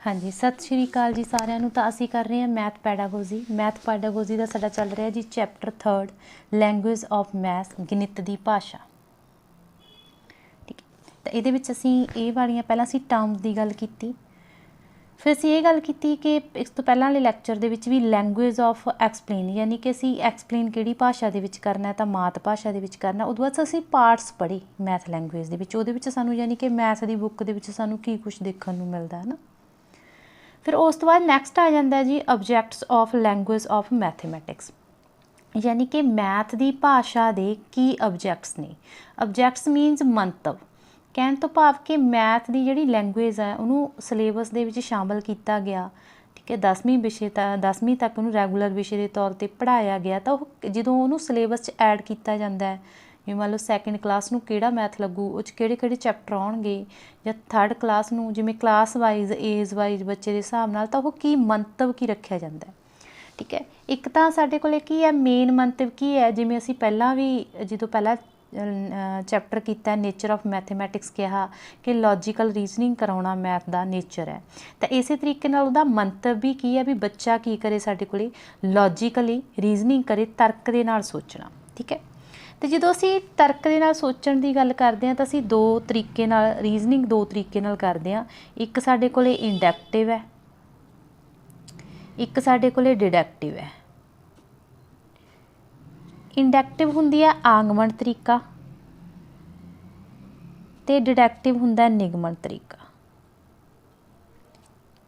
हाँ जी, सत श्री अकाल जी सारिਆਂ ਨੂੰ। ਤਾਂ ਅਸੀਂ ਕਰ ਰਹੇ ਹਾਂ मैथ ਪੈਡਾਗੋਜੀ ਦਾ ਸਾਡਾ ਚੱਲ ਰਿਹਾ ਜੀ ਚੈਪਟਰ 3 ਲੈਂਗੁਏਜ ਆਫ ਮੈਥ, ਗਣਿਤ ਦੀ ਭਾਸ਼ਾ। ਠੀਕ ਹੈ, ਤਾਂ ਇਹਦੇ ਵਿੱਚ ਅਸੀਂ ਇਹ ਵਾਲੀਆਂ ਪਹਿਲਾਂ ਅਸੀਂ ਟਰਮਸ ਦੀ ਗੱਲ ਕੀਤੀ, ਫਿਰ ਅਸੀਂ ਇਹ ਗੱਲ ਕੀਤੀ ਕਿ ਇਸ ਤੋਂ ਪਹਿਲਾਂ ਵਾਲੇ ਲੈਕਚਰ ਦੇ ਵਿੱਚ ਵੀ ਲੈਂਗੁਏਜ ਆਫ ਐਕਸਪਲੇਨ, ਯਾਨੀ ਕਿ ਅਸੀਂ ਐਕਸਪਲੇਨ ਕਿਹੜੀ ਭਾਸ਼ਾ ਦੇ ਵਿੱਚ ਕਰਨਾ ਤਾਂ ਮਾਤ ਭਾਸ਼ਾ ਦੇ ਵਿੱਚ ਕਰਨਾ। ਉਦੋਂ ਬਾਅਦ ਅਸੀਂ ਪਾਰਟਸ ਪੜ੍ਹੇ ਮੈਥ ਲੈਂਗੁਏਜ ਦੇ ਵਿੱਚ, ਉਹਦੇ ਵਿੱਚ ਸਾਨੂੰ ਯਾਨੀ ਕਿ ਮੈਥ ਦੀ ਬੁੱਕ ਦੇ ਵਿੱਚ ਸਾਨੂੰ ਕੀ ਕੁਛ ਦੇਖਣ ਨੂੰ ਮਿਲਦਾ ਹੈ ਨਾ। ਫਿਰ ਉਸ ਤੋਂ ਬਾਅਦ ਨੈਕਸਟ ਆ ਜਾਂਦਾ ਜੀ objects of language of mathematics, ਯਾਨੀ ਕਿ ਮੈਥ ਦੀ ਭਾਸ਼ਾ ਦੇ ਕੀ ਆਬਜੈਕਟਸ ਨੇ। ਆਬਜੈਕਟਸ ਮੀਨਸ ਮੰਤਵ, ਕਹਿਣ ਤੋਂ ਭਾਵ ਕਿ ਮੈਥ ਦੀ ਜਿਹੜੀ ਲੈਂਗੁਏਜ ਹੈ ਉਹਨੂੰ ਸਿਲੇਬਸ ਦੇ ਵਿੱਚ ਸ਼ਾਮਲ ਕੀਤਾ ਗਿਆ। ਠੀਕ ਹੈ, 10ਵੀਂ ਤੱਕ ਉਹਨੂੰ ਰੈਗੂਲਰ ਵਿਸ਼ੇ ਦੇ ਤੌਰ 'ਤੇ ਪੜ੍ਹਾਇਆ ਗਿਆ। ਤਾਂ ਉਹ ਜਦੋਂ ਉਹਨੂੰ ਸਿਲੇਬਸ 'ਚ ਐਡ ਕੀਤਾ ਜਾਂਦਾ ਹੈ, ਜਿਵੇਂ ਮੰਨ ਲਓ ਸੈਕਿੰਡ ਕਲਾਸ ਨੂੰ ਕਿਹੜਾ ਮੈਥ ਲੱਗੂ, ਉਹ 'ਚ ਕਿਹੜੇ ਕਿਹੜੇ ਚੈਪਟਰ ਆਉਣਗੇ, ਜਾਂ ਥਰਡ ਕਲਾਸ ਨੂੰ ਜਿਵੇਂ ਕਲਾਸ ਵਾਈਜ਼ ਏਜ ਵਾਈਜ਼ ਬੱਚੇ ਦੇ ਹਿਸਾਬ ਨਾਲ, ਤਾਂ ਉਹ ਕੀ ਮੰਤਵ ਕੀ ਰੱਖਿਆ ਜਾਂਦਾ ਹੈ। ਠੀਕ ਹੈ, ਇੱਕ ਤਾਂ ਸਾਡੇ ਕੋਲ ਕੀ ਹੈ ਮੇਨ ਮੰਤਵ ਕੀ ਹੈ, ਜਿਵੇਂ ਅਸੀਂ ਪਹਿਲਾਂ ਵੀ ਜਦੋਂ ਪਹਿਲਾਂ ਚੈਪਟਰ ਕੀਤਾ ਨੇਚਰ ਆਫ ਮੈਥਮੈਟਿਕਸ ਕਿਹਾ ਕਿ ਲੌਜੀਕਲ ਰੀਜ਼ਨਿੰਗ ਕਰਾਉਣਾ ਮੈਥ ਦਾ ਨੇਚਰ ਹੈ। ਤਾਂ ਇਸੇ ਤਰੀਕੇ ਨਾਲ ਉਹਦਾ ਮੰਤਵ ਵੀ ਕੀ ਹੈ ਵੀ ਬੱਚਾ ਕੀ ਕਰੇ, ਸਾਡੇ ਕੋਲ ਲੌਜੀਕਲੀ ਰੀਜ਼ਨਿੰਗ ਕਰੇ, ਤਰਕ ਦੇ ਨਾਲ ਸੋਚਣਾ। ਠੀਕ ਹੈ, ਅਤੇ ਜਦੋਂ ਅਸੀਂ ਤਰਕ ਦੇ ਨਾਲ ਸੋਚਣ ਦੀ ਗੱਲ ਕਰਦੇ ਹਾਂ ਤਾਂ ਅਸੀਂ ਦੋ ਤਰੀਕੇ ਨਾਲ ਰੀਜ਼ਨਿੰਗ ਦੋ ਤਰੀਕੇ ਨਾਲ ਕਰਦੇ ਹਾਂ। ਇੱਕ ਸਾਡੇ ਕੋਲ ਇੰਡਕਟਿਵ ਹੈ, ਇੱਕ ਸਾਡੇ ਕੋਲ ਡਿਡਕਟਿਵ ਹੈ। ਇੰਡਕਟਿਵ ਹੁੰਦੀ ਹੈ ਆਗਮਨ ਤਰੀਕਾ ਅਤੇ ਡਿਡਕਟਿਵ ਹੁੰਦਾ ਨਿਗਮਨ ਤਰੀਕਾ।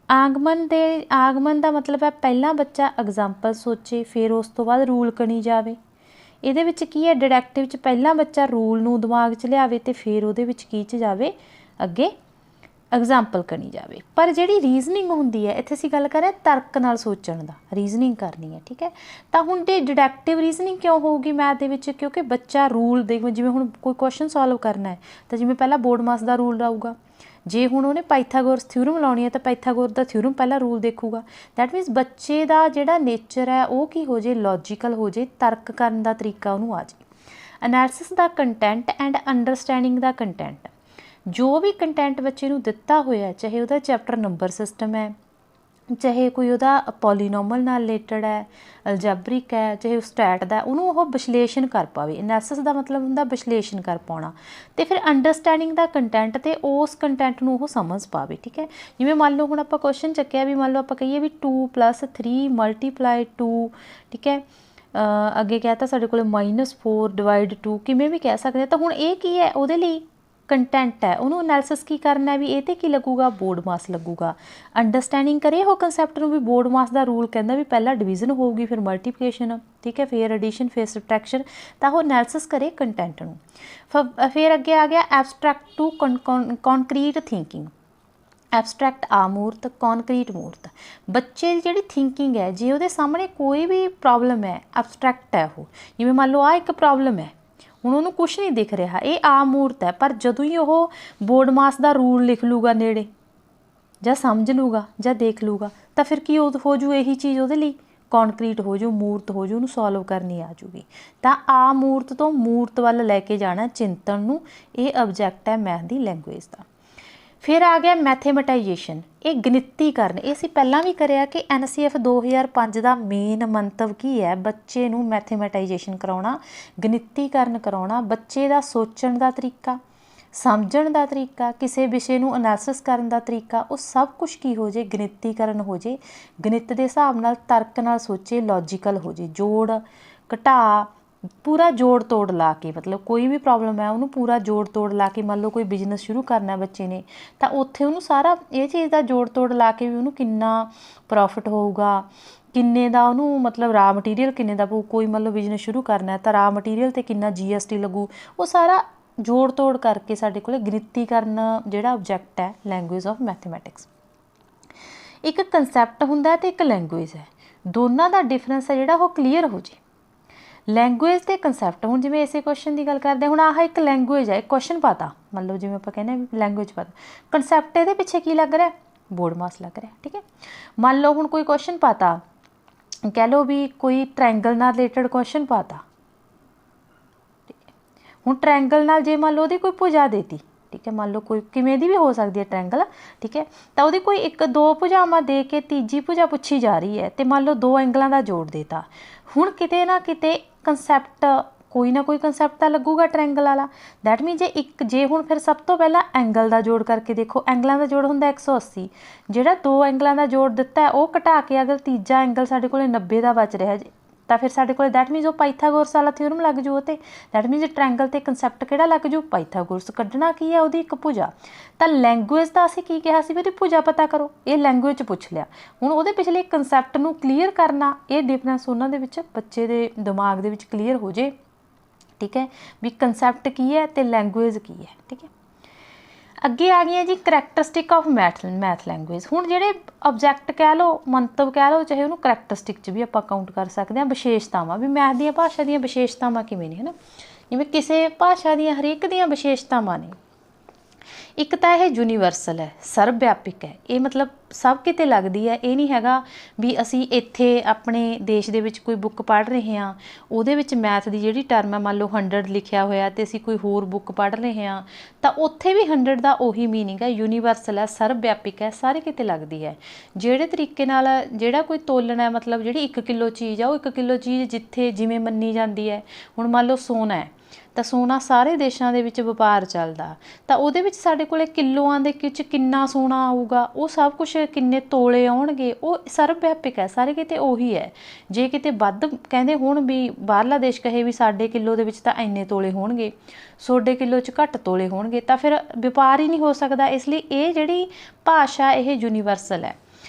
ਆਗਮਨ ਦਾ ਮਤਲਬ ਹੈ ਪਹਿਲਾਂ ਬੱਚਾ ਐਗਜ਼ਾਮਪਲ ਸੋਚੇ, ਫਿਰ ਉਸ ਤੋਂ ਬਾਅਦ ਰੂਲ ਕਣੀ ਜਾਵੇ। ਇਹਦੇ ਵਿੱਚ ਕੀ ਹੈ ਡਿਡਕਟਿਵ 'ਚ ਪਹਿਲਾਂ ਬੱਚਾ ਰੂਲ ਨੂੰ ਦਿਮਾਗ 'ਚ ਲਿਆਵੇ ਅਤੇ ਫਿਰ ਉਹਦੇ ਵਿੱਚ ਕੀ 'ਚ ਜਾਵੇ ਅੱਗੇ ਐਗਜ਼ਾਮਪਲ ਕਰੀ ਜਾਵੇ। ਪਰ ਜਿਹੜੀ ਰੀਜ਼ਨਿੰਗ ਹੁੰਦੀ ਹੈ ਇੱਥੇ ਅਸੀਂ ਗੱਲ ਕਰ ਰਹੇ ਤਰਕ ਨਾਲ ਸੋਚਣ ਦਾ, ਰੀਜ਼ਨਿੰਗ ਕਰਨੀ ਹੈ। ਠੀਕ ਹੈ, ਤਾਂ ਹੁਣ ਜੇ ਡਿਡਕਟਿਵ ਰੀਜ਼ਨਿੰਗ ਕਿਉਂ ਹੋਊਗੀ ਮੈਥ ਦੇ ਵਿੱਚ, ਕਿਉਂਕਿ ਬੱਚਾ ਰੂਲ ਦੇਖੋ, ਜਿਵੇਂ ਹੁਣ ਕੋਈ ਕੁਐਸਚਨ ਸੋਲਵ ਕਰਨਾ ਹੈ ਤਾਂ ਜਿਵੇਂ ਪਹਿਲਾਂ ਬੋਰਡਮਾਸ ਦਾ ਰੂਲ ਆਊਗਾ, ਜੇ ਹੁਣ ਉਹਨੇ ਪਾਈਥਾਗੋਰਸ ਥਿਊਰਮ ਲਾਉਣੀ ਹੈ ਤਾਂ ਪਾਈਥਾਗੋਰਸ ਦਾ ਥਿਊਰਮ ਪਹਿਲਾਂ ਰੂਲ ਦੇਖੂਗਾ। ਦੈਟ ਮੀਨਸ ਬੱਚੇ ਦਾ ਜਿਹੜਾ ਨੇਚਰ ਹੈ ਉਹ ਕੀ ਹੋ ਜੇ ਲੌਜੀਕਲ ਹੋ ਜੇ, ਤਰਕ ਕਰਨ ਦਾ ਤਰੀਕਾ ਉਹਨੂੰ ਆ ਜੇ। ਅਨੈਲਿਸਿਸ ਦਾ ਕੰਟੈਂਟ ਐਂਡ ਅੰਡਰਸਟੈਂਡਿੰਗ ਦਾ ਕੰਟੈਂਟ, ਜੋ ਵੀ ਕੰਟੈਂਟ ਬੱਚੇ ਨੂੰ ਦਿੱਤਾ ਹੋਇਆ, ਚਾਹੇ ਉਹਦਾ ਚੈਪਟਰ ਨੰਬਰ ਸਿਸਟਮ ਹੈ, ਚਾਹੇ ਕੋਈ ਉਹਦਾ ਪੋਲੀਨੋਮਲ ਨਾਲ ਰਿਲੇਟਡ ਹੈ, ਅਲਜੈਬਰਿਕ ਹੈ, ਚਾਹੇ ਉਹ ਸਟੈਟ ਦਾ, ਉਹਨੂੰ ਉਹ ਵਿਸ਼ਲੇਸ਼ਣ ਕਰ ਪਾਵੇ। ਐਨਾਲਿਸਿਸ ਦਾ ਮਤਲਬ ਹੁੰਦਾ ਵਿਸ਼ਲੇਸ਼ਣ ਕਰ ਪਾਉਣਾ। ਅਤੇ ਫਿਰ ਅੰਡਰਸਟੈਂਡਿੰਗ ਦਾ ਕੰਟੈਂਟ, ਅਤੇ ਉਸ ਕੰਟੈਂਟ ਨੂੰ ਉਹ ਸਮਝ ਪਾਵੇ। ਠੀਕ ਹੈ, ਜਿਵੇਂ ਮੰਨ ਲਓ ਹੁਣ ਆਪਾਂ ਕੁਐਸਚਨ ਚੱਕਿਆ ਵੀ ਮੰਨ ਲਓ ਆਪਾਂ ਕਹੀਏ ਵੀ 2 + 3 × 2, ਠੀਕ ਹੈ, ਅੱਗੇ ਕਹਿ ਤਾ ਸਾਡੇ ਕੋਲ -4 / 2, ਕਿਵੇਂ ਵੀ ਕਹਿ ਸਕਦੇ ਹਾਂ। ਤਾਂ ਹੁਣ ਇਹ ਕੀ ਹੈ ਉਹਦੇ ਲਈ ਕੰਟੈਂਟ ਹੈ, ਉਹਨੂੰ ਐਨਾਲਿਸਿਸ ਕੀ ਕਰਨਾ ਵੀ ਇਹ 'ਤੇ ਕੀ ਲੱਗੂਗਾ ਬੋਰਡ ਮਾਸ ਲੱਗੂਗਾ। ਅੰਡਰਸਟੈਂਡਿੰਗ ਕਰੇ ਉਹ ਕਨਸੈਪਟ ਨੂੰ ਵੀ ਬੋਰਡ ਮਾਸ ਦਾ ਰੂਲ ਕਹਿੰਦਾ ਵੀ ਪਹਿਲਾਂ ਡਿਵੀਜ਼ਨ ਹੋਊਗੀ, ਫਿਰ ਮਲਟੀਪਲੀਕੇਸ਼ਨ, ਠੀਕ ਹੈ, ਫਿਰ ਐਡੀਸ਼ਨ, ਫਿਰ ਸਬਟਰੈਕਸ਼ਨ। ਤਾਂ ਉਹ ਐਨਾਲਿਸਿਸ ਕਰੇ ਕੰਟੈਂਟ ਨੂੰ। ਫਿਰ ਅੱਗੇ ਆ ਗਿਆ ਐਬਸਟਰੈਕਟ ਟੂ ਕੌਨਕਰੀਟ ਥਿੰਕਿੰਗ। ਐਬਸਟਰੈਕਟ ਆਮੂਰਤ, ਕੌਨਕਰੀਟ ਮੂਰਤ। ਬੱਚੇ ਦੀ ਜਿਹੜੀ ਥਿੰਕਿੰਗ ਹੈ, ਜੇ ਉਹਦੇ ਸਾਹਮਣੇ ਕੋਈ ਵੀ ਪ੍ਰੋਬਲਮ ਹੈ ਐਬਸਟਰੈਕਟ ਹੈ ਉਹ, ਜਿਵੇਂ ਮੰਨ ਲਓ ਆਹ ਇੱਕ ਪ੍ਰੋਬਲਮ ਹੈ, ਹੁਣ ਉਹਨੂੰ ਕੁਛ ਨਹੀਂ ਦਿਖ ਰਿਹਾ, ਇਹ ਆਮੂਰਤ ਹੈ, ਪਰ ਜਦੋਂ ਹੀ ਉਹ ਬੋਰਡ ਮਾਸ ਦਾ ਰੂਲ ਲਿਖ ਲੂਗਾ ਨੇੜੇ, ਜਾਂ ਸਮਝ ਲੂਗਾ ਜਾਂ ਦੇਖ ਲੂਗਾ, ਤਾਂ ਫਿਰ ਕੀ ਹੋ ਜੂ ਇਹੀ ਚੀਜ਼ ਉਹਦੇ ਲਈ ਕੌਨਕਰੀਟ ਹੋ ਜੂ, ਮੂਰਤ ਹੋ ਜੂ, ਉਹਨੂੰ ਸੋਲਵ ਕਰਨੀ ਆ ਜੂਗੀ। ਤਾਂ ਆਮੂਰਤ ਤੋਂ ਮੂਰਤ ਵੱਲ ਲੈ ਕੇ ਜਾਣਾ ਚਿੰਤਨ ਨੂੰ, ਇਹ ਆਬਜੈਕਟ ਹੈ ਮੈਥ ਦੀ ਲੈਂਗੁਏਜ ਦਾ। ਫਿਰ ਆ ਗਿਆ ਮੈਥੇਮਟਾਈਜੇਸ਼ਨ, ਇਹ ਗਣਿਤੀਕਰਨ। ਇਹ ਅਸੀਂ ਪਹਿਲਾਂ ਵੀ ਕਰਿਆ ਕਿ NCF 2005 ਦਾ ਮੇਨ ਮੰਤਵ ਕੀ ਹੈ, ਬੱਚੇ ਨੂੰ ਮੈਥੇਮਟਾਈਜੇਸ਼ਨ ਕਰਾਉਣਾ, ਗਣਿਤੀਕਰਨ ਕਰਾਉਣਾ, ਬੱਚੇ ਦਾ ਸੋਚਣ ਦਾ ਤਰੀਕਾ, ਸਮਝਣ ਦਾ ਤਰੀਕਾ, ਕਿਸੇ ਵਿਸ਼ੇ ਨੂੰ ਅਨਾਲਿਸਿਸ ਕਰਨ ਦਾ ਤਰੀਕਾ, ਉਹ ਸਭ ਕੁਛ ਕੀ ਹੋ ਜੇ ਗਣਿਤੀਕਰਨ ਹੋ ਜੇ, ਗਣਿਤ ਦੇ ਹਿਸਾਬ ਨਾਲ ਤਰਕ ਨਾਲ ਸੋਚੇ, ਲੌਜੀਕਲ ਹੋ ਜੇ, ਜੋੜ ਘਟਾ ਪੂਰਾ ਜੋੜ ਤੋੜ ਲਾ ਕੇ, ਮਤਲਬ ਕੋਈ ਵੀ ਪ੍ਰੋਬਲਮ ਹੈ ਉਹਨੂੰ ਪੂਰਾ ਜੋੜ ਤੋੜ ਲਾ ਕੇ, ਮੰਨ ਲਓ ਕੋਈ ਬਿਜ਼ਨਸ ਸ਼ੁਰੂ ਕਰਨਾ ਬੱਚੇ ਨੇ ਤਾਂ ਉੱਥੇ ਉਹਨੂੰ ਸਾਰਾ ਇਹ ਚੀਜ਼ ਦਾ ਜੋੜ ਤੋੜ ਲਾ ਕੇ ਵੀ ਉਹਨੂੰ ਕਿੰਨਾ ਪ੍ਰੋਫਿਟ ਹੋਊਗਾ, ਕਿੰਨੇ ਦਾ ਉਹਨੂੰ ਮਤਲਬ ਰਾ ਮਟੀਰੀਅਲ ਕਿੰਨੇ ਦਾ ਪਊ, ਕੋਈ ਮੰਨ ਲਓ ਬਿਜ਼ਨਸ ਸ਼ੁਰੂ ਕਰਨਾ ਤਾਂ ਰਾ ਮਟੀਰੀਅਲ 'ਤੇ ਕਿੰਨਾ GST ਲੱਗੂ, ਉਹ ਸਾਰਾ ਜੋੜ ਤੋੜ ਕਰਕੇ ਸਾਡੇ ਕੋਲ ਗਣਿਤੀਕਰਨ ਜਿਹੜਾ ਆਬਜੈਕਟ ਹੈ ਲੈਂਗੁਏਜ ਆਫ ਮੈਥਮੈਟਿਕਸ। ਇੱਕ ਕੰਸੈਪਟ ਹੁੰਦਾ ਅਤੇ ਇੱਕ ਲੈਂਗੁਏਜ ਹੈ, ਦੋਨਾਂ ਦਾ ਡਿਫਰੈਂਸ ਹੈ ਜਿਹੜਾ ਉਹ ਕਲੀਅਰ ਹੋ ਜੇ। ਲੈਂਗੁਏਜ ਅਤੇ ਕੰਸੈਪਟ, ਹੁਣ ਜਿਵੇਂ ਇਸੇ ਕੁਐਸਚਨ ਦੀ ਗੱਲ ਕਰਦੇ, ਹੁਣ ਆਹ ਇੱਕ ਲੈਂਗੁਏਜ ਹੈ, ਇੱਕ ਕੁਐਸਚਨ ਪਤਾ, ਮੰਨ ਲਓ ਜਿਵੇਂ ਆਪਾਂ ਕਹਿੰਦੇ ਵੀ ਲੈਂਗੁਏਜ ਪਤਾ, ਕੰਸੈਪਟ ਇਹਦੇ ਪਿੱਛੇ ਕੀ ਲੱਗ ਰਿਹਾ ਬੋਰਡ ਮਾਸ ਲੱਗ ਰਿਹਾ। ਠੀਕ ਹੈ, ਮੰਨ ਲਓ ਹੁਣ ਕੋਈ ਕੁਐਸਚਨ ਪਤਾ, ਕਹਿ ਲਓ ਵੀ ਕੋਈ ਟ੍ਰਾਇੰਗਲ ਨਾਲ ਰਿਲੇਟਡ ਕੁਐਸਚਨ ਪਤਾ, ਹੁਣ ਟ੍ਰਾਇੰਗਲ ਨਾਲ ਜੇ ਮੰਨ ਲਓ ਉਹਦੀ ਕੋਈ ਭੁਜਾ ਦੇਤੀ, ठीक है। मान लो कोई किवें दी भी हो सकती है ट्रायंगल, ठीक है। तो वो कोई एक दो भुजावां दे के तीजी भुजा पुछी जा रही है, तो मान लो दो एंगलों का जोड़ देता। हुण किते ना किते कंसैप्ट कोई ना कोई कंसैप्ट तो लगूगा ट्रायंगल वाला। दैट मीन जे हुण फिर सब तो पहला एंगल का जोड़ करके देखो, एंगलों का जोड़ हुंदा 180, जिहड़ा दो एंगलों का जोड़ दिता है वो घटा के अगर तीजा एंगल साडे कोल 90 का बच रहा तो फिर साडे कोल दैट मीनस वो पाइथागोरस वाला थ्योरम लग जू। ते दैट मीनस ट्रायंगल ते कंसैप्ट किहड़ा लग जू, पाइथागोरस। कड्ढना की है उहदी एक भुजा। तो लैंगुएज का असीं की कहा सी भी भुजा पता करो, ये लैंगुएज पुछ लिया। हुण उहदे पिछले कंसैप्ट नूं क्लीयर करना, ये डिफरेंस उन्हां दे विच बच्चे दे दिमाग दे विच क्लीयर हो जे, ठीक है, भी कंसैप्ट की है तो लैंगुएज की है, ठीक है। अगे आ गई जी करैक्टरिस्टिक ऑफ मैथ लैंगुएज। हुण जिहड़े ऑबजैक्ट कह लो, मंतव कह लो, चाहे उन्होंने करैक्टरिस्टिक च भी आपां काउंट कर सकते हैं, विशेषतावां भी मैथ दी भाषा दी विशेषतावां किवें ने, है ना। जिवें किसी भाषा दी हरेक दी विशेषतावां ने। एक तो यह यूनीवर्सल है, सर्वव्यापक है, ये मतलब सब किते लगती है। ये नहीं हैगा भी असी इत्थे अपने देश दे विच कोई बुक पढ़ रहे हैं, उहदे विच मैथ की जिहड़ी टर्म है मान लो 100 लिखिया होया तो असी कोई होर बुक पढ़ रहे हैं तो उत्थे भी 100 का उही मीनिंग है, यूनीवर्सल है, सर्वव्यापक है, सारे किते लगती है। जिहड़े तरीके नाल जिहड़ा कोई तोलना है, मतलब जिहड़ी 1 किलो चीज़ है, वो 1 किलो चीज़ जिथे जिवें मन्नी जाती है। हुण मान लो सोना है, तो सोना सारे देशों के विच व्यापार चलदा, तो उहदे विच साडे कोले किलोआं दे विच किन्ना सोना आऊगा, वो सब कुछ किन्ने तोले आउणगे, वो सर्वव्यापक है, सारे किते उही है। जे किते वध कहंदे होण भी बाहरला देश कहे भी साडे किलो दे विच तां इन्ने तोले होणगे, सोडे किलो च घट तोले होणगे, तां फिर व्यापार ही नहीं हो सकदा। इसलिए ये जिहड़ी भाषा ये यूनीवर्सल है।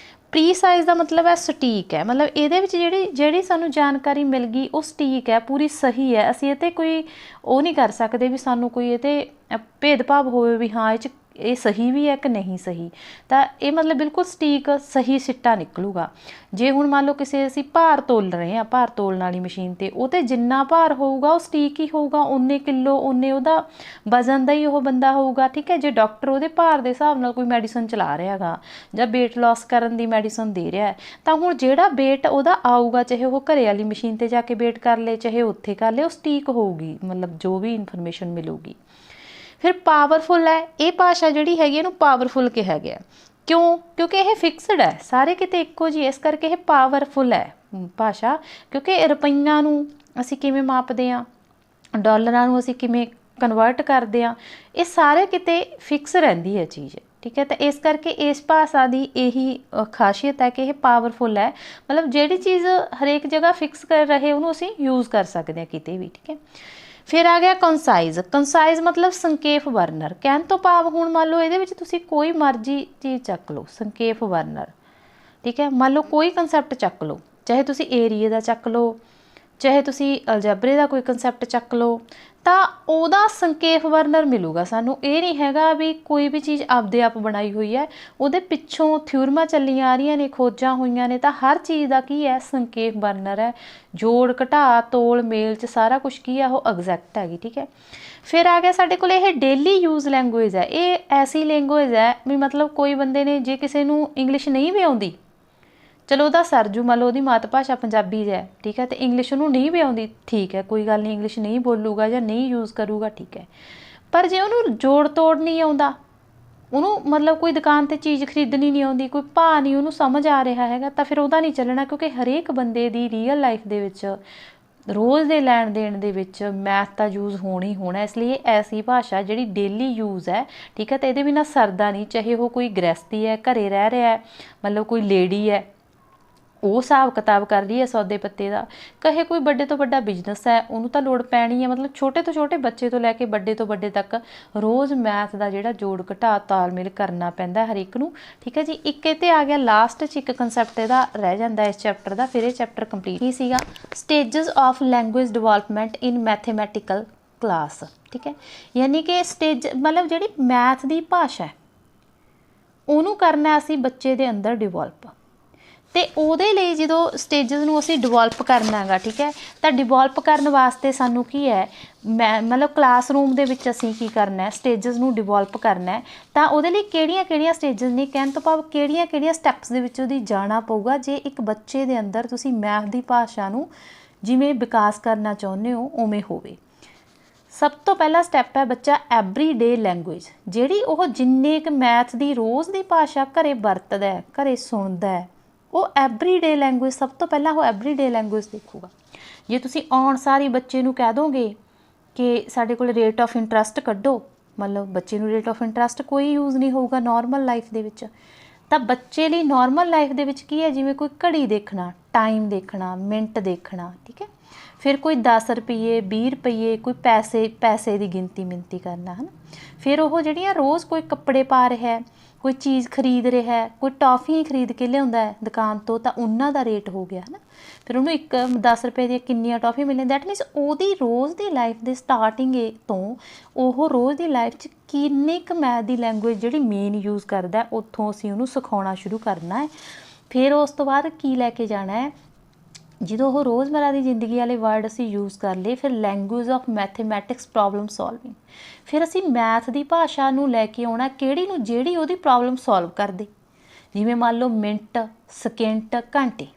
प्रीसाइज का मतलब है सटीक है, मतलब ये जिहड़ी सानू जानकारी मिल गई वो सटीक है, पूरी सही है। असीं इहते कोई वो नहीं कर सकते भी सानू कोई इहते भेदभाव होवे भी हाँ ये सही भी है कि नहीं सही, तो ये मतलब बिल्कुल सटीक सही सिट्टा निकलूगा। जे हुण मान लो किसी असीं भार तोल रहे हैं, भार तोलण वाली मशीन ते वो ते जिन्ना भार होऊगा वो सटीक ही होऊगा, उन्ने किलो उन्ने उहदा वजन दा ही वो बंदा होऊगा, ठीक है। जे डॉक्टर उहदे भार दे हिसाब नाल कोई मैडिसन चला रहा है जां वेट लॉस करन दी मैडिसन दे रहा है, तो हुण जिहड़ा वेट उहदा आऊगा, चाहे वो घरे वाली मशीन ते जाके वेट कर ले, चाहे उत्थे कर ले, वो सटीक होऊगी, मतलब जो भी इन्फॉर्मेशन मिलूगी। फिर पावरफुल है, ये भाषा जिहड़ी हैगी इहनूं पावरफुल कहा गया। क्यों? क्योंकि यह फिक्सड है, सारे किते इक्को जी, इस करके यह पावरफुल है भाषा। क्योंकि रुपईयां नूं असीं किवें मापदे आ, डॉलरां नूं असीं किवें कन्वर्ट करदे आ, ये सारे किते फिक्स रहिंदी है चीज़, ठीक है। तो इस करके इस भाषा की यही खासियत है कि यह पावरफुल है, मतलब जिहड़ी चीज़ हरेक जगह फिक्स कर रहे उन्होंने असीं यूज़ कर सकते हैं किते भी, ठीक है। फिर आ गया कंसाइज मतलब संकेप वर्णर। कहण तो भाव हुण मान लो ये तुसीं कोई मर्जी चीज़ चक लो, संकेप वर्णर, ठीक है। मान लो कोई कंसैप्ट चक लो, चाहे तुसीं एरिए का चक लो, चाहे तुसीं अलजबरे का कोई कंसैप्ट चक लो, तो ਉਹਦਾ संकेप वर्णर मिलूगा सानू। ये नहीं हैगा भी कोई भी चीज़ आपदे आप बनाई हुई है, ਉਹਦੇ पिछों थ्योरमां ਚੱਲੀਆਂ आ रही ने, खोजां होईयां ने, तो हर चीज़ का की है संकेप वर्णर है। जोड़ घटा तोल मेल च सारा कुछ की है वो एग्जैक्ट हैगी, ठीक है। फिर आ गया साडे कोल ये डेली यूज़ लैंगुएज है। ये ऐसी लैंगुएज है भी मतलब कोई बंदे ने जे किसी नूं इंग्लिश नहीं भी आउंदी, चलो वह सरजू मान लो वही मात भाषा पंजाबी है, ठीक है, तो इंग्लिश उन्होंने नहीं भी आती, ठीक है, कोई गल नहीं, इंग्लिश नहीं बोलूगा या नहीं यूज़ करूगा, ठीक है। पर जे उन्होंने जोड़ तोड़ नहीं आता, उन्होंने मतलब कोई दुकान से चीज़ खरीदनी नहीं आती, कोई भाव नहीं उन्होंने समझ आ रहा है, तो फिर वह नहीं चलना। क्योंकि हरेक बंदे की रीयल लाइफ दे विच रोज़ के लैण देण दे विच मैथ का यूज़ होना ही होना। इसलिए ऐसी भाषा जी डेली यूज़ है, ठीक है, तो ये बिना सरदा नहीं। चाहे वो कोई गृहस्थी है, घरे रह रहा है, मतलब कोई लेडी है, वो हिसाब किताब कर रही है सौदे पत्ते का, कहे कोई बड़े तो बड़ा बिजनस है, उन्होंने तो लोड़ पैनी है। मतलब छोटे तो छोटे बच्चे तो लैके बड़े तो बड़े तक रोज़ मैथ का जिहड़ा जोड़ घटा तालमेल करना पैंदा हर एक नूं, ठीक है जी। एक इत्ते आ गया लास्ट च एक कंसैप्ट इहदा रह जांदा इस चैप्टर का, फिर ये चैप्टर कंप्लीट ही सीगा। Stages of language development in mathematical class, ठीक है। यानी कि स्टेज मतलब जिहड़ी मैथ की भाषा है उहनूं करना असीं बच्चे दे अंदर डिवेलप, तो ਉਹਦੇ ਲਈ ਜਦੋਂ ਸਟੇजेस ਨੂੰ ਅਸੀਂ डिवेलप करना है, ठीक है, तो डिवेलप करने वास्ते सानू की है मतलब क्लासरूम ਦੇ ਵਿੱਚ ਅਸੀਂ ਕੀ करना है, स्टेजेस ਨੂੰ डिवेलप करना है। तो ਉਹਦੇ ਲਈ ਕਿਹੜੀਆਂ स्टेजेस ने, कहण तो भाव ਕਿਹੜੀਆਂ स्टैप्स ਦੇ ਵਿੱਚ ਉਹਦੀ ਜਾਣਾ ਪਊਗਾ ਜੇ ਇੱਕ ਬੱਚੇ ਦੇ ਅੰਦਰ ਤੁਸੀਂ मैथ ਦੀ ਭਾਸ਼ਾ ਨੂੰ ਜਿਵੇਂ विकास करना चाहुंदे हो उवें होवे। ਸਭ ਤੋਂ ਪਹਿਲਾ ਸਟੈਪ ਹੈ ਬੱਚਾ ਐਵਰੀਡੇ ਲੈਂਗੁਏਜ, ਜਿਹੜੀ ਉਹ ਜਿੰਨੇ ਕੁ ਮੈਥ ਦੀ ਰੋਜ਼ ਦੀ ਭਾਸ਼ਾ ਘਰੇ ਵਰਤਦਾ ਹੈ, ਘਰੇ ਸੁਣਦਾ ਹੈ, ਉਹ ਐਵਰੀਡੇ ਲੈਂਗੁਏਜ ਸਭ ਤੋਂ ਪਹਿਲਾਂ ਉਹ ਐਵਰੀਡੇ ਲੈਂਗੁਏਜ ਦੇਖੂਗਾ। ਜੇ ਤੁਸੀਂ ਆਉਣ ਸਾਰੀ ਬੱਚੇ ਨੂੰ ਕਹਿ ਦੋਗੇ ਕਿ ਸਾਡੇ ਕੋਲ ਰੇਟ ਆਫ ਇੰਟਰਸਟ ਕੱਢੋ, ਮਤਲਬ ਬੱਚੇ ਨੂੰ ਰੇਟ ਆਫ ਇੰਟਰਸਟ ਕੋਈ ਯੂਜ਼ ਨਹੀਂ ਹੋਊਗਾ ਨੋਰਮਲ ਲਾਈਫ ਦੇ ਵਿੱਚ, ਤਾਂ ਬੱਚੇ ਲਈ ਨੋਰਮਲ ਲਾਈਫ ਦੇ ਵਿੱਚ ਕੀ ਹੈ, ਜਿਵੇਂ ਕੋਈ ਘੜੀ ਦੇਖਣਾ, ਟਾਈਮ ਦੇਖਣਾ, ਮਿੰਟ ਦੇਖਣਾ, ਠੀਕ ਹੈ। ਫਿਰ ਕੋਈ 10 ਰੁਪਈਏ 20 ਰੁਪਈਏ ਕੋਈ ਪੈਸੇ ਦੀ ਗਿਣਤੀ ਮਿਣਤੀ ਕਰਨਾ, ਹੈ ਨਾ। ਫਿਰ ਉਹ ਜਿਹੜੀਆਂ ਰੋਜ਼ ਕੋਈ ਕੱਪੜੇ ਪਾ ਰਿਹਾ, ਕੋਈ ਚੀਜ਼ ਖਰੀਦ ਰਿਹਾ, ਕੋਈ ਟੌਫੀ ਖਰੀਦ ਕੇ ਲਿਆਉਂਦਾ ਹੈ ਦੁਕਾਨ ਤੋਂ, ਤਾਂ ਉਹਨਾਂ ਦਾ ਰੇਟ ਹੋ ਗਿਆ, ਹੈ ਨਾ। ਫਿਰ ਉਹਨੂੰ 10 ਰੁਪਏ ਦੀਆਂ ਕਿੰਨੀਆਂ ਟੌਫੀ ਮਿਲਦੀਆਂ, ਦੈਟ ਮੀਨਸ ਉਹਦੀ ਰੋਜ਼ ਦੀ ਲਾਈਫ ਦੇ ਸਟਾਰਟਿੰਗ ਤੋਂ ਉਹ ਰੋਜ਼ ਦੀ ਲਾਈਫ 'ਚ ਕਿੰਨੀ ਕੁ ਮੈਥ ਦੀ ਲੈਂਗੁਏਜ ਜਿਹੜੀ ਮੇਨ ਯੂਜ਼ ਕਰਦਾ, ਉੱਥੋਂ ਅਸੀਂ ਉਹਨੂੰ ਸਿਖਾਉਣਾ ਸ਼ੁਰੂ ਕਰਨਾ ਹੈ। ਫਿਰ ਉਸ ਤੋਂ ਬਾਅਦ ਕੀ ਲੈ ਕੇ ਜਾਣਾ ਹੈ, ਜਦੋਂ ਉਹ ਰੋਜ਼ਮਰਾ ਦੀ ਜ਼ਿੰਦਗੀ ਵਾਲੇ ਵਰਡ ਅਸੀਂ ਯੂਜ਼ ਕਰ ਲਏ, ਫਿਰ language of mathematics problem solving, ਫਿਰ ਅਸੀਂ ਮੈਥ ਦੀ ਭਾਸ਼ਾ ਨੂੰ ਲੈ ਕੇ ਆਉਣਾ ਕਿਹੜੀ ਨੂੰ, ਜਿਹੜੀ ਉਹਦੀ ਪ੍ਰੋਬਲਮ ਸੋਲਵ ਕਰਦੇ। ਜਿਵੇਂ ਮੰਨ ਲਓ ਮਿੰਟ, ਸਕਿੰਟ, ਘੰਟੇ,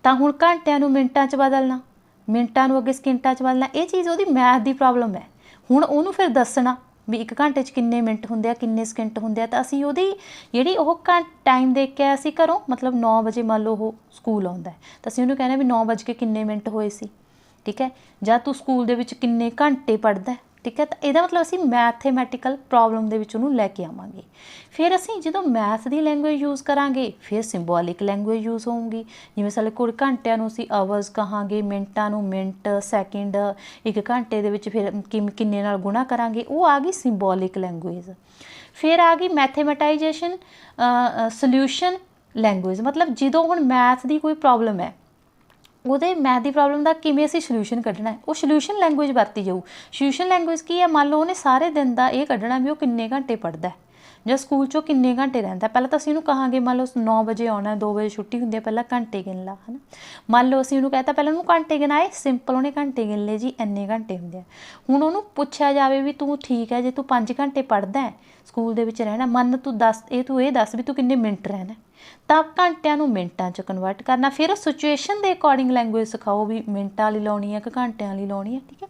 ਤਾਂ ਹੁਣ ਘੰਟਿਆਂ ਨੂੰ ਮਿੰਟਾਂ 'ਚ ਬਦਲਣਾ, ਮਿੰਟਾਂ ਨੂੰ ਅੱਗੇ ਸਕਿੰਟਾਂ 'ਚ ਬਦਲਣਾ, ਇਹ ਚੀਜ਼ ਉਹਦੀ ਮੈਥ ਦੀ ਪ੍ਰੋਬਲਮ ਹੈ। ਹੁਣ ਉਹਨੂੰ ਫਿਰ ਦੱਸਣਾ ਵੀ 1 ਘੰਟੇ 'ਚ ਕਿੰਨੇ ਮਿੰਟ ਹੁੰਦੇ ਆ, ਕਿੰਨੇ ਸਕਿੰਟ ਹੁੰਦੇ ਆ, ਤਾਂ ਅਸੀਂ ਉਹਦੀ ਜਿਹੜੀ ਉਹ ਟਾਈਮ ਦੇਖ ਕੇ ਅਸੀਂ ਘਰੋਂ ਮਤਲਬ 9 ਵਜੇ ਮੰਨ ਲਓ ਉਹ ਸਕੂਲ ਆਉਂਦਾ, ਤਾਂ ਅਸੀਂ ਉਹਨੂੰ ਕਹਿੰਦੇ ਵੀ 9 ਵਜੇ ਕੇ ਕਿੰਨੇ ਮਿੰਟ ਹੋਏ ਸੀ, ਠੀਕ ਹੈ, ਜਾਂ ਤੂੰ ਸਕੂਲ ਦੇ ਵਿੱਚ ਕਿੰਨੇ ਘੰਟੇ ਪੜ੍ਹਦਾ, ਠੀਕ ਹੈ। ਤਾਂ ਇਹਦਾ ਮਤਲਬ ਅਸੀਂ ਮੈਥੇਮੈਟੀਕਲ ਪ੍ਰੋਬਲਮ ਦੇ ਵਿੱਚ ਉਹਨੂੰ ਲੈ ਕੇ ਆਵਾਂਗੇ। ਫਿਰ ਅਸੀਂ ਜਦੋਂ ਮੈਥ ਦੀ ਲੈਂਗੁਏਜ ਯੂਜ਼ ਕਰਾਂਗੇ, ਫਿਰ ਸਿੰਬੋਲਿਕ ਲੈਂਗੁਏਜ ਯੂਜ਼ ਹੋਊਗੀ। ਜਿਵੇਂ ਸਾਡੇ ਕੋਲ ਘੰਟਿਆਂ ਨੂੰ ਅਸੀਂ ਆਵਰਸ ਕਹਾਂਗੇ, ਮਿੰਟਾਂ ਨੂੰ ਮਿੰਟ, ਸੈਕਿੰਡ, 1 ਘੰਟੇ ਦੇ ਵਿੱਚ ਫਿਰ ਕਿੰਨੇ ਨਾਲ ਗੁਣਾ ਕਰਾਂਗੇ, ਉਹ ਆ ਗਈ ਸਿੰਬੋਲਿਕ ਲੈਂਗੁਏਜ। ਫਿਰ ਆ ਗਈ ਮੈਥੇਮੈਟਾਈਜੇਸ਼ਨ ਸੋਲਿਊਸ਼ਨ ਲੈਂਗੁਏਜ, ਮਤਲਬ ਜਦੋਂ ਹੁਣ ਮੈਥ ਦੀ ਕੋਈ ਪ੍ਰੋਬਲਮ ਹੈ, ਉਹਦੇ ਮੈਥ ਦੀ ਪ੍ਰੋਬਲਮ ਦਾ ਕਿਵੇਂ ਅਸੀਂ ਸੋਲਿਊਸ਼ਨ ਕੱਢਣਾ ਹੈ, ਉਹ ਸੋਲਿਊਸ਼ਨ ਲੈਂਗੁਏਜ ਵਰਤੀ ਜਾਊ। ਸੋਲਿਊਸ਼ਨ ਲੈਂਗੁਏਜ ਕੀ ਹੈ, ਮੰਨ ਲਓ ਉਹਨੇ ਸਾਰੇ ਦਿਨ ਦਾ ਇਹ ਕੱਢਣਾ ਵੀ ਉਹ ਕਿੰਨੇ ਘੰਟੇ ਪੜ੍ਹਦਾ ਜਾਂ ਸਕੂਲ 'ਚੋਂ ਕਿੰਨੇ ਘੰਟੇ ਰਹਿੰਦਾ। ਪਹਿਲਾਂ ਤਾਂ ਅਸੀਂ ਉਹਨੂੰ ਕਹਾਂਗੇ ਮੰਨ ਲਓ 9 ਵਜੇ ਆਉਣਾ, 2 ਵਜੇ ਛੁੱਟੀ ਹੁੰਦੀ ਹੈ, ਪਹਿਲਾਂ ਘੰਟੇ ਗਿਣ ਲਾ, ਹੈ ਨਾ। ਮੰਨ ਲਓ ਅਸੀਂ ਉਹਨੂੰ ਕਹਿਤਾ ਪਹਿਲਾਂ ਉਹਨੂੰ ਘੰਟੇ ਗਿਣਾਏ, ਸਿੰਪਲ ਉਹਨੇ ਘੰਟੇ ਗਿਣ ਲਏ ਜੀ, ਇੰਨੇ ਘੰਟੇ ਹੁੰਦੇ ਆ। ਹੁਣ ਉਹਨੂੰ ਪੁੱਛਿਆ ਜਾਵੇ ਵੀ ਤੂੰ ਠੀਕ ਹੈ, ਜੇ ਤੂੰ 5 ਘੰਟੇ ਪੜ੍ਹਦਾ ਸਕੂਲ ਦੇ ਵਿੱਚ ਰਹਿਣਾ, ਮੰਨ ਤੂੰ ਇਹ ਦੱਸ ਵੀ ਤੂੰ ਕਿੰਨੇ ਮਿੰਟ ਰਹਿਣਾ, ਤਾਂ ਘੰਟਿਆਂ ਨੂੰ ਮਿੰਟਾਂ 'ਚ ਕਨਵਰਟ ਕਰਨਾ। ਫਿਰ ਸਿਚੁਏਸ਼ਨ ਦੇ ਅਕੋਰਡਿੰਗ ਲੈਂਗੁਏਜ ਸਿਖਾਓ ਵੀ ਮਿੰਟਾਂ ਵਾਲੀ ਲਾਉਣੀ ਹੈ ਕਿ ਘੰਟਿਆਂ ਵਾਲੀ ਲਾਉਣੀ ਹੈ, ਠੀਕ ਹੈ।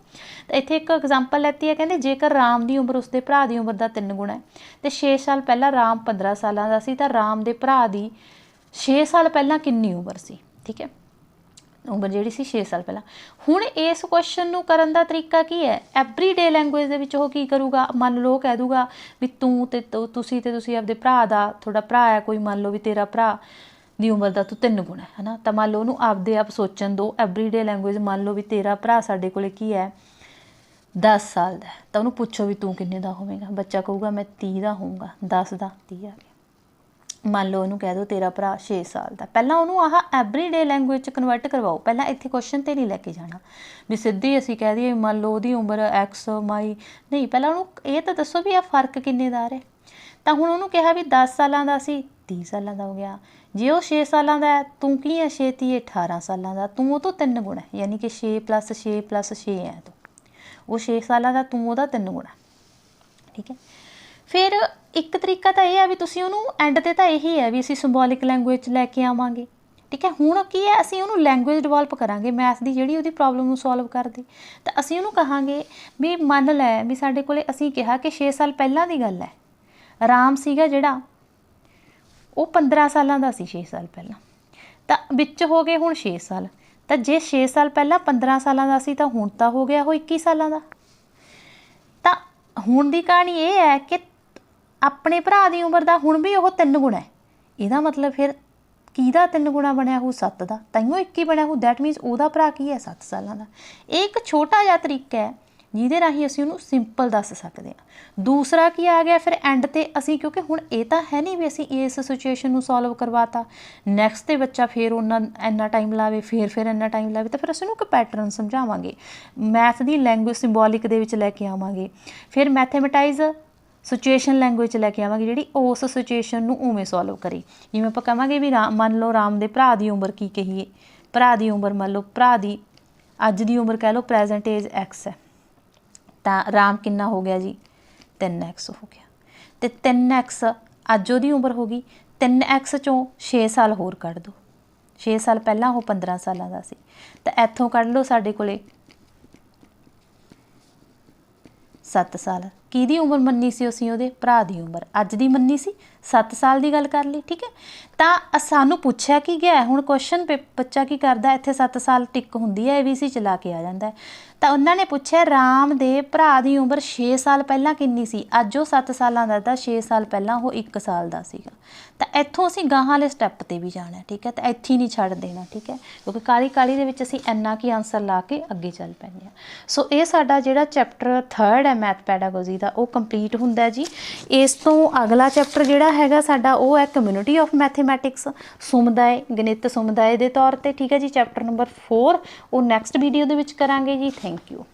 ਤਾਂ ਇੱਥੇ ਇੱਕ ਐਗਜ਼ਾਮਪਲ ਲੈਤੀ ਹੈ, ਕਹਿੰਦੇ ਜੇਕਰ ਰਾਮ ਦੀ ਉਮਰ ਉਸਦੇ ਭਰਾ ਦੀ ਉਮਰ ਦਾ 3 ਗੁਣਾ ਹੈ, ਅਤੇ 6 ਸਾਲ ਪਹਿਲਾਂ ਰਾਮ 15 ਸਾਲਾਂ ਦਾ ਸੀ, ਤਾਂ ਰਾਮ ਦੇ ਭਰਾ ਦੀ 6 ਸਾਲ ਪਹਿਲਾਂ ਕਿੰਨੀ ਉਮਰ ਸੀ, ਠੀਕ ਹੈ, ਉਮਰ ਜਿਹੜੀ ਸੀ 6 ਸਾਲ ਪਹਿਲਾਂ। ਹੁਣ ਇਸ ਕੁਐਸਚਨ ਨੂੰ ਕਰਨ ਦਾ ਤਰੀਕਾ ਕੀ ਹੈ, ਐਵਰੀਡੇ ਲੈਂਗੁਏਜ ਦੇ ਵਿੱਚ ਉਹ ਕੀ ਕਰੂਗਾ, ਮੰਨ ਲਓ ਕਹਿ ਦੂਗਾ ਵੀ ਤੁਸੀਂ ਆਪਦੇ ਭਰਾ ਦਾ, ਤੁਹਾਡਾ ਭਰਾ ਹੈ ਕੋਈ, ਮੰਨ ਲਓ ਵੀ ਤੇਰਾ ਭਰਾ ਦੀ ਉਮਰ ਦਾ ਤੂੰ 3 ਗੁਣਾ ਹੈ ਨਾ, ਤਾਂ ਮੰਨ ਲਓ ਉਹਨੂੰ ਆਪਦੇ ਆਪ ਸੋਚਣ ਦਿਓ। ਐਵਰੀਡੇ ਲੈਂਗੁਏਜ ਮੰਨ ਲਓ ਵੀ ਤੇਰਾ ਭਰਾ ਸਾਡੇ ਕੋਲ ਕੀ ਹੈ 10 ਸਾਲ ਦਾ, ਤਾਂ ਉਹਨੂੰ ਪੁੱਛੋ ਵੀ ਤੂੰ ਕਿੰਨੇ ਦਾ ਹੋਵੇਗਾ, ਬੱਚਾ ਕਹੂਗਾ ਮੈਂ 30 ਦਾ ਹੋਊਗਾ, 10 ਦਾ 30 ਆ ਗਿਆ। ਮੰਨ ਲਓ ਉਹਨੂੰ ਕਹਿ ਦਿਓ ਤੇਰਾ ਭਰਾ 6 ਸਾਲ ਦਾ, ਪਹਿਲਾਂ ਉਹਨੂੰ ਆਹ ਐਵਰੀਡੇ ਲੈਂਗੁਏਜ 'ਚ ਕਨਵਰਟ ਕਰਵਾਓ, ਪਹਿਲਾਂ ਇੱਥੇ ਕੁਐਸਚਨ 'ਤੇ ਨਹੀਂ ਲੈ ਕੇ ਜਾਣਾ ਵੀ ਸਿੱਧੀ ਅਸੀਂ ਕਹਿ ਦਈਏ ਮੰਨ ਲਓ ਉਹਦੀ ਉਮਰ ਐਕਸ ਮਾਈ, ਨਹੀਂ, ਪਹਿਲਾਂ ਉਹਨੂੰ ਇਹ ਤਾਂ ਦੱਸੋ ਵੀ ਆਹ ਫਰਕ ਕਿੰਨੇ ਦਾ ਆ ਰਿਹਾ। ਤਾਂ ਹੁਣ ਉਹਨੂੰ ਕਿਹਾ ਵੀ 10 ਸਾਲਾਂ ਦਾ ਸੀ, 30 ਸਾਲਾਂ ਦਾ ਹੋ ਗਿਆ। ਜੇ ਉਹ 6 ਸਾਲਾਂ ਦਾ ਹੈ, ਤੂੰ ਕੀ ਹੈ 6 30 18 ਸਾਲਾਂ ਦਾ, ਤੂੰ ਉਹ ਤੋਂ 3 ਗੁਣਾ, ਯਾਨੀ ਕਿ 6 + 6 + 6 ਹੈ ਤੂੰ, ਉਹ 6 ਸਾਲਾਂ ਦਾ, ਤੂੰ ਉਹਦਾ 3 ਗੁਣਾ, ਠੀਕ ਹੈ। ਫਿਰ ਇੱਕ ਤਰੀਕਾ ਤਾਂ ਇਹ ਹੈ ਵੀ ਤੁਸੀਂ ਉਹਨੂੰ ਐਂਡ 'ਤੇ ਤਾਂ ਇਹੀ ਹੈ ਵੀ ਅਸੀਂ ਸਿੰਬੋਲਿਕ ਲੈਂਗੁਏਜ 'ਚ ਲੈ ਕੇ ਆਵਾਂਗੇ, ਠੀਕ ਹੈ। ਹੁਣ ਕੀ ਹੈ, ਅਸੀਂ ਉਹਨੂੰ ਲੈਂਗੁਏਜ ਡਿਵੈਲਪ ਕਰਾਂਗੇ ਮੈਥ ਦੀ, ਜਿਹੜੀ ਉਹਦੀ ਪ੍ਰੋਬਲਮ ਨੂੰ ਸੋਲਵ ਕਰਦੀ। ਤਾਂ ਅਸੀਂ ਉਹਨੂੰ ਕਹਾਂਗੇ ਵੀ ਮੰਨ ਲੈ ਵੀ ਸਾਡੇ ਕੋਲ ਅਸੀਂ ਕਿਹਾ ਕਿ 6 ਸਾਲ ਪਹਿਲਾਂ ਦੀ ਗੱਲ ਹੈ, ਰਾਮ ਸੀਗਾ ਜਿਹੜਾ ਉਹ 15 ਸਾਲਾਂ ਦਾ ਸੀ 6 ਸਾਲ ਪਹਿਲਾਂ, ਤਾਂ ਵਿੱਚ ਹੋ ਗਏ ਹੁਣ 6 ਸਾਲ, ਤਾਂ ਜੇ 6 ਸਾਲ ਪਹਿਲਾਂ 15 ਸਾਲਾਂ ਦਾ ਸੀ, ਤਾਂ ਹੁਣ ਤਾਂ ਹੋ ਗਿਆ ਉਹ 21 ਸਾਲਾਂ ਦਾ। ਤਾਂ ਹੁਣ ਦੀ ਕਹਾਣੀ ਇਹ ਹੈ ਕਿ ਆਪਣੇ ਭਰਾ ਦੀ ਉਮਰ ਦਾ ਹੁਣ ਵੀ ਉਹ 3 ਗੁਣਾ ਹੈ, ਇਹਦਾ ਮਤਲਬ ਫਿਰ ਕਿਹਦਾ 3 ਗੁਣਾ ਬਣਿਆ ਹੋਊ 7 ਦਾ, ਤਾਈਓ 21 ਬਣਿਆ ਹੋਊ, ਦੈਟ ਮੀਨਸ ਉਹਦਾ ਭਰਾ ਕੀ ਹੈ 7 ਸਾਲਾਂ ਦਾ। ਇਹ ਇੱਕ ਛੋਟਾ ਜਿਹਾ ਤਰੀਕਾ ਹੈ ਜਿਹਦੇ ਰਾਹੀਂ ਅਸੀਂ ਉਹਨੂੰ ਸਿੰਪਲ ਦੱਸ ਸਕਦੇ ਹਾਂ। ਦੂਸਰਾ ਕੀ ਆ ਗਿਆ ਫਿਰ ਐਂਡ 'ਤੇ ਅਸੀਂ, ਕਿਉਂਕਿ ਹੁਣ ਇਹ ਤਾਂ ਹੈ ਨਹੀਂ ਵੀ ਅਸੀਂ ਇਸ ਸਿਚੁਏਸ਼ਨ ਨੂੰ ਸੋਲਵ ਕਰਵਾਤਾ, ਨੈਕਸਟ 'ਤੇ ਬੱਚਾ ਫਿਰ ਇੰਨਾ ਟਾਈਮ ਲਾਵੇ, ਫਿਰ ਇੰਨਾ ਟਾਈਮ ਲਾਵੇ, ਤਾਂ ਫਿਰ ਅਸੀਂ ਉਹਨੂੰ ਇੱਕ ਪੈਟਰਨ ਸਮਝਾਵਾਂਗੇ, ਮੈਥ ਦੀ ਲੈਂਗੁਏਜ ਸਿੰਬੋਲਿਕ ਦੇ ਵਿੱਚ ਲੈ ਕੇ ਆਵਾਂਗੇ। ਫਿਰ ਮੈਥੇਮੈਟਾਈਜ਼ ਸਿਚੁਏਸ਼ਨ ਲੈਂਗੁਏਜ 'ਚ ਲੈ ਕੇ ਆਵਾਂਗੇ, ਜਿਹੜੀ ਉਸ ਸਿਚੁਏਸ਼ਨ ਨੂੰ ਉਵੇਂ ਸੋਲਵ ਕਰੇ। ਜਿਵੇਂ ਆਪਾਂ ਕਹਾਂਗੇ ਵੀ ਮੰਨ ਲਓ ਰਾਮ ਦੇ ਭਰਾ ਦੀ ਉਮਰ ਕੀ ਕਹੀਏ, ਭਰਾ ਦੀ ਉਮਰ ਮੰਨ ਲਓ ਭਰਾ ਦੀ ਅੱਜ ਦੀ ਉਮਰ ਕਹਿ ਲਓ ਪ੍ਰੈਜੈਂਟ ਏਜ ਐਕਸ ਹੈ, ਤਾਂ ਰਾਮ ਕਿੰਨਾ ਹੋ ਗਿਆ ਜੀ 3x ਹੋ ਗਿਆ, ਅਤੇ 3x ਅੱਜ ਉਹਦੀ ਉਮਰ ਹੋ ਗਈ, 3x 'ਚੋਂ 6 ਸਾਲ ਹੋਰ ਕੱਢ ਦਿਓ, 6 ਸਾਲ ਪਹਿਲਾਂ ਉਹ 15 ਸਾਲਾਂ ਦਾ ਸੀ, ਤਾਂ ਇੱਥੋਂ ਕੱਢ ਲਓ ਸਾਡੇ ਕੋਲੇ 7 ਸਾਲ। ਕਿਹਦੀ ਉਮਰ ਮੰਨੀ ਸੀ ਅਸੀਂ? ਉਹਦੇ ਭਰਾ ਦੀ ਉਮਰ। ਅੱਜ ਦੀ ਮੰਨੀ ਸੀ 7 ਸਾਲ ਦੀ ਗੱਲ ਕਰ ਲਈ, ਠੀਕ ਹੈ। ਤਾਂ ਸਾਨੂੰ ਪੁੱਛਿਆ ਕੀ ਗਿਆ, ਹੁਣ ਕੁਐਸਚਨ ਬੱਚਾ ਕੀ ਕਰਦਾ, ਇੱਥੇ 7 ਸਾਲ ਟਿਕ ਹੁੰਦੀ ਹੈ, ABC ਚਲਾ ਕੇ ਆ ਜਾਂਦਾ। ਤਾਂ ਉਹਨਾਂ ਨੇ ਪੁੱਛਿਆ ਰਾਮ ਦੇ ਭਰਾ ਦੀ ਉਮਰ 6 ਸਾਲ ਪਹਿਲਾਂ ਕਿੰਨੀ ਸੀ? ਅੱਜ ਉਹ 7 ਸਾਲਾਂ ਦਾ ਤਾਂ 6 ਸਾਲ ਪਹਿਲਾਂ ਉਹ 1 ਸਾਲ ਦਾ ਸੀਗਾ। ਤਾਂ ਇੱਥੋਂ ਅਸੀਂ ਗਾਹਾਂ ਵਾਲੇ ਸਟੈਪ 'ਤੇ ਵੀ ਜਾਣਾ, ਠੀਕ ਹੈ। ਤਾਂ ਇੱਥੇ ਹੀ ਨਹੀਂ ਛੱਡ ਦੇਣਾ, ਠੀਕ ਹੈ, ਕਿਉਂਕਿ ਕਾਹਲੀ ਕਾਹਲੀ ਦੇ ਵਿੱਚ ਅਸੀਂ ਇੰਨਾ ਕੀ ਆਨਸਰ ਲਾ ਕੇ ਅੱਗੇ ਚੱਲ ਪੈਂਦੇ ਹਾਂ। ਸੋ ਇਹ ਸਾਡਾ ਜਿਹੜਾ ਚੈਪਟਰ 3rd ਹੈ ਮੈਥ ਪੈਡਾਗੋਜੀ ਦਾ, ਉਹ ਕੰਪਲੀਟ ਹੁੰਦਾ ਜੀ। ਇਸ ਤੋਂ ਅਗਲਾ ਚੈਪਟਰ ਜਿਹੜਾ ਹੈਗਾ ਸਾਡਾ, ਉਹ ਹੈ ਕਮਿਊਨਿਟੀ ਆਫ ਮੈਥੇਮੈਟਿਕਸ, ਸਮੁਦਾਇ, ਗਣਿਤ ਸਮੁਦਾਇ ਦੇ ਤੌਰ 'ਤੇ, ਠੀਕ ਹੈ ਜੀ। ਚੈਪਟਰ ਨੰਬਰ 4 ਉਹ ਨੈਕਸਟ ਵੀਡੀਓ ਦੇ ਵਿੱਚ ਕਰਾਂਗੇ ਜੀ। Thank you.